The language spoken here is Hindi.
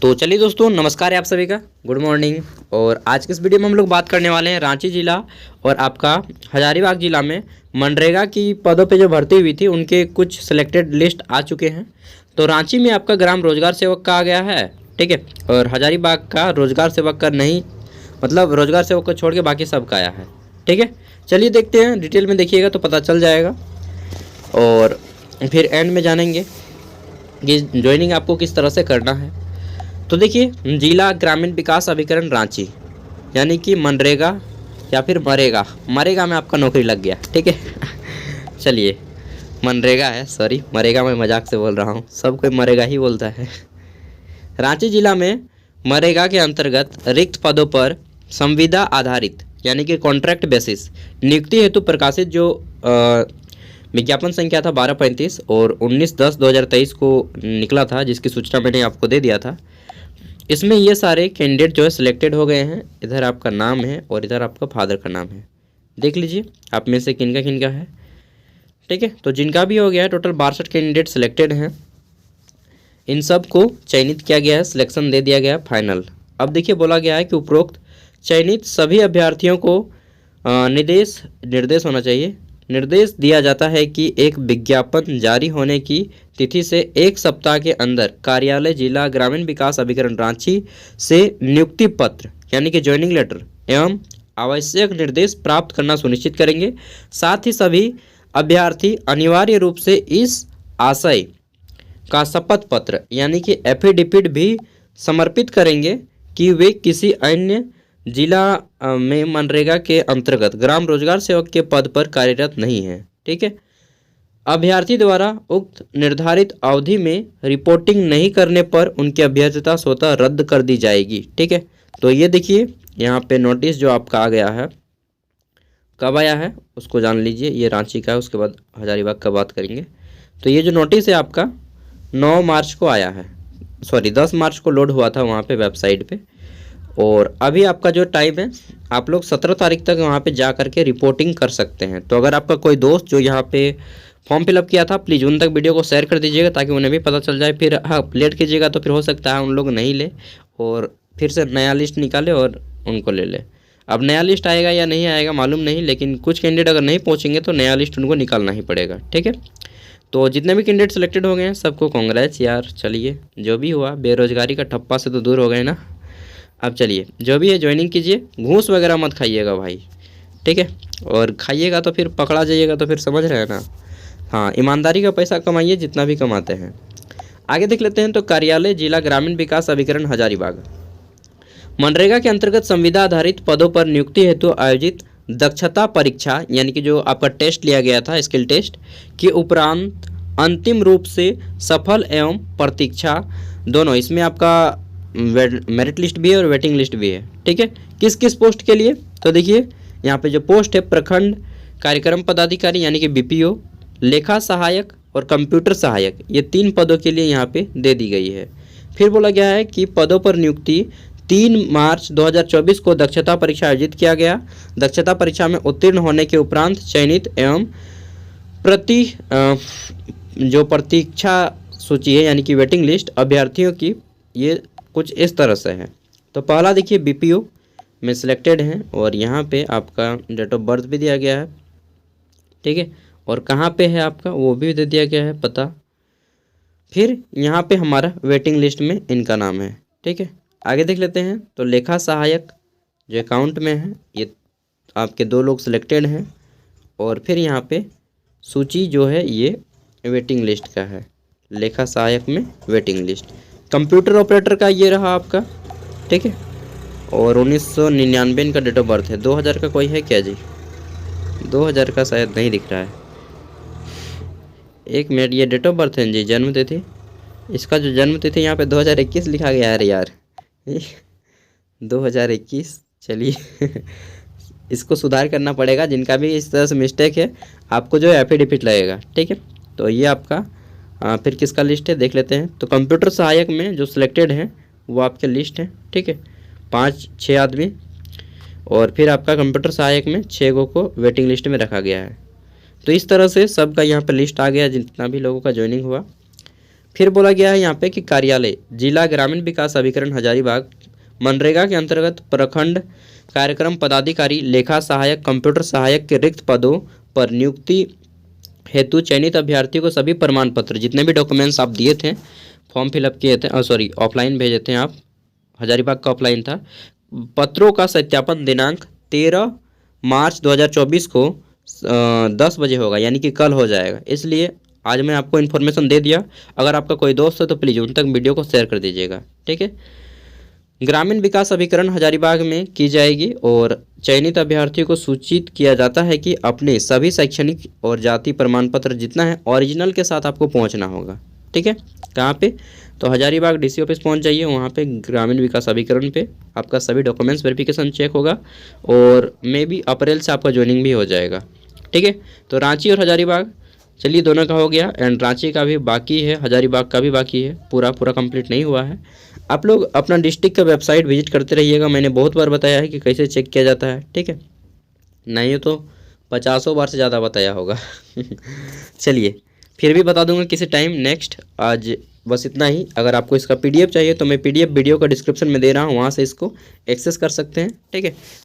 तो चलिए दोस्तों, नमस्कार है आप सभी का, गुड मॉर्निंग। और आज के इस वीडियो में हम लोग बात करने वाले हैं रांची जिला और आपका हजारीबाग जिला में मनरेगा की पदों पे जो भर्ती हुई थी उनके कुछ सिलेक्टेड लिस्ट आ चुके हैं। तो रांची में आपका ग्राम रोजगार सेवक का आ गया है, ठीक है। और हजारीबाग का रोजगार सेवक का नहीं, मतलब रोजगार सेवक को छोड़ के बाकी सब का आया है, ठीक है। चलिए देखते हैं, डिटेल में देखिएगा तो पता चल जाएगा और फिर एंड में जानेंगे कि ज्वाइनिंग आपको किस तरह से करना है। तो देखिए, जिला ग्रामीण विकास अभिकरण रांची यानी कि मनरेगा या फिर मरेगा में आपका नौकरी लग गया, ठीक है। चलिए, मनरेगा है, सॉरी मरेगा मैं मजाक से बोल रहा हूँ, सब कोई मरेगा ही बोलता है। रांची जिला में मनरेगा के अंतर्गत रिक्त पदों पर संविदा आधारित यानी कि कॉन्ट्रैक्ट बेसिस नियुक्ति हेतु प्रकाशित जो विज्ञापन संख्या था 1235 और 19/10/2023 को निकला था, जिसकी सूचना मैंने आपको दे दिया था। इसमें ये सारे कैंडिडेट जो है सिलेक्टेड हो गए हैं। इधर आपका नाम है और इधर आपका फादर का नाम है, देख लीजिए आप में से किनका है, ठीक है। तो जिनका भी हो गया है, टोटल 62 कैंडिडेट सिलेक्टेड हैं। इन सब को चयनित किया गया है, सिलेक्शन दे दिया गया है फाइनल। अब देखिए, बोला गया है कि उपरोक्त चयनित सभी अभ्यर्थियों को निर्देश होना चाहिए। निर्देश दिया जाता है कि एक विज्ञापन जारी होने की तिथि से 1 सप्ताह के अंदर कार्यालय जिला ग्रामीण विकास अभिकरण रांची से नियुक्ति पत्र यानी कि ज्वाइनिंग लेटर एवं आवश्यक निर्देश प्राप्त करना सुनिश्चित करेंगे। साथ ही सभी अभ्यर्थी अनिवार्य रूप से इस आशय का शपथ पत्र यानी कि एफिडेविट भी समर्पित करेंगे कि वे किसी अन्य जिला में मनरेगा के अंतर्गत ग्राम रोजगार सेवक के पद पर कार्यरत नहीं है, ठीक है। अभ्यर्थी द्वारा उक्त निर्धारित अवधि में रिपोर्टिंग नहीं करने पर उनकी अभ्यर्थता स्वतः रद्द कर दी जाएगी, ठीक है। तो ये देखिए, यहाँ पे नोटिस जो आपका आ गया है, कब आया है उसको जान लीजिए। ये रांची का है, उसके बाद हजारीबाग का बात करेंगे। तो ये जो नोटिस है आपका 9 मार्च को आया है, सॉरी 10 मार्च को लोड हुआ था वहाँ पे वेबसाइट पे। और अभी आपका जो टाइम है, आप लोग 17 तारीख तक वहाँ पे जा करके रिपोर्टिंग कर सकते हैं। तो अगर आपका कोई दोस्त जो यहाँ पे फॉर्म फिलअप किया था, प्लीज़ उन तक वीडियो को शेयर कर दीजिएगा ताकि उन्हें भी पता चल जाए। फिर हाँ, लेट कीजिएगा तो फिर हो सकता है उन लोग नहीं ले और फिर से नया लिस्ट निकाले और उनको ले ले। अब नया लिस्ट आएगा या नहीं आएगा मालूम नहीं, लेकिन कुछ कैंडिडेट अगर नहीं पहुँचेंगे तो नया लिस्ट उनको निकालना ही पड़ेगा, ठीक है। तो जितने भी कैंडिडेट सेलेक्टेड हो गए हैं सबको कांग्रेस यार। चलिए, जो भी हुआ, बेरोजगारी का ठप्पा से तो दूर हो गए ना। अब चलिए, जो भी है ज्वाइनिंग कीजिए, घूस वगैरह मत खाइएगा भाई, ठीक है। और खाइएगा तो फिर पकड़ा जाइएगा, तो फिर समझ रहे हैं ना। हाँ, ईमानदारी का पैसा कमाइए जितना भी कमाते हैं। आगे देख लेते हैं। तो कार्यालय जिला ग्रामीण विकास अभिकरण हजारीबाग मनरेगा के अंतर्गत संविदा आधारित पदों पर नियुक्ति हेतु आयोजित दक्षता परीक्षा यानी कि जो आपका टेस्ट लिया गया था, स्किल टेस्ट के उपरांत अंतिम रूप से सफल एवं प्रतीक्षा दोनों, इसमें आपका मेरिट लिस्ट भी है और वेटिंग लिस्ट भी है, ठीक है। किस किस पोस्ट के लिए? तो देखिए, यहाँ पे जो पोस्ट है प्रखंड कार्यक्रम पदाधिकारी यानी कि बीपीओ, लेखा सहायक और कंप्यूटर सहायक, ये 3 पदों के लिए यहाँ पे दे दी गई है। फिर बोला गया है कि पदों पर नियुक्ति 3 मार्च 2024 को दक्षता परीक्षा आयोजित किया गया। दक्षता परीक्षा में उत्तीर्ण होने के उपरांत चयनित एवं जो प्रतीक्षा सूची है यानी कि वेटिंग लिस्ट अभ्यर्थियों की ये कुछ इस तरह से है। तो पहला देखिए, बीपीओ में सिलेक्टेड हैं और यहाँ पे आपका डेट ऑफ बर्थ भी दिया गया है, ठीक है। और कहाँ पे है आपका वो भी दे दिया गया है पता। फिर यहाँ पे हमारा वेटिंग लिस्ट में इनका नाम है, ठीक है। आगे देख लेते हैं। तो लेखा सहायक जो अकाउंट में है, ये आपके 2 लोग सिलेक्टेड हैं। और फिर यहाँ पे सूची जो है ये वेटिंग लिस्ट का है, लेखा सहायक में वेटिंग लिस्ट। कंप्यूटर ऑपरेटर का ये रहा आपका, ठीक है। और 1999 इनका डेट ऑफ बर्थ है। 2000 का कोई है क्या जी? 2000 का शायद नहीं दिख रहा है। 1 मिनट, ये डेट ऑफ बर्थ है जी, जन्म तिथि। इसका जो जन्म तिथि यहाँ पे 2021 लिखा गया है यार 2021। चलिए इसको सुधार करना पड़ेगा। जिनका भी इस तरह से मिस्टेक है, आपको जो है एफिडेविट लगेगा, ठीक है। तो ये आपका फिर किसका लिस्ट है देख लेते हैं। तो कंप्यूटर सहायक में जो सिलेक्टेड हैं वो आपके लिस्ट है, ठीक है, 5-6 आदमी। और फिर आपका कंप्यूटर सहायक में 6 को वेटिंग लिस्ट में रखा गया है। तो इस तरह से सबका यहाँ पर लिस्ट आ गया जितना भी लोगों का ज्वाइनिंग हुआ। फिर बोला गया है यहाँ पे कि कार्यालय जिला ग्रामीण विकास अभिकरण हजारीबाग मनरेगा के अंतर्गत प्रखंड कार्यक्रम पदाधिकारी, लेखा सहायक, कंप्यूटर सहायक के रिक्त पदों पर नियुक्ति हेतु चयनित अभ्यर्थियों को सभी प्रमाण पत्र, जितने भी डॉक्यूमेंट्स आप दिए थे, फॉर्म फिलअप किए थे, सॉरी ऑफलाइन भेजे थे आप, हजारीबाग का ऑफलाइन था, पत्रों का सत्यापन दिनांक 13 मार्च 2024 को 10 बजे होगा, यानी कि कल हो जाएगा। इसलिए आज मैं आपको इन्फॉर्मेशन दे दिया। अगर आपका कोई दोस्त है तो प्लीज़ उन तक वीडियो को शेयर कर दीजिएगा, ठीक है। ग्रामीण विकास अभिकरण हजारीबाग में की जाएगी और चयनित अभ्यर्थियों को सूचित किया जाता है कि अपने सभी शैक्षणिक और जाति प्रमाण पत्र जितना है ओरिजिनल के साथ आपको पहुंचना होगा, ठीक है। कहाँ पे? तो हजारीबाग डीसी ऑफिस पहुंच जाइए, वहाँ पे ग्रामीण विकास अभिकरण पे आपका सभी डॉक्यूमेंट्स वेरिफिकेशन चेक होगा और मे बी अप्रैल से आपका ज्वाइनिंग भी हो जाएगा, ठीक है। तो रांची और हजारीबाग, चलिए दोनों का हो गया, एंड रांची का भी बाकी है, हजारीबाग का भी बाकी है, पूरा कंप्लीट नहीं हुआ है। आप लोग अपना डिस्ट्रिक्ट का वेबसाइट विजिट करते रहिएगा, मैंने बहुत बार बताया है कि कैसे चेक किया जाता है, ठीक है। नहीं तो 50 बार से ज़्यादा बताया होगा चलिए फिर भी बता दूंगा किसी टाइम नेक्स्ट। आज बस इतना ही। अगर आपको इसका PDF चाहिए तो मैं PDF वीडियो का डिस्क्रिप्शन में दे रहा हूँ, वहाँ से इसको एक्सेस कर सकते हैं, ठीक है।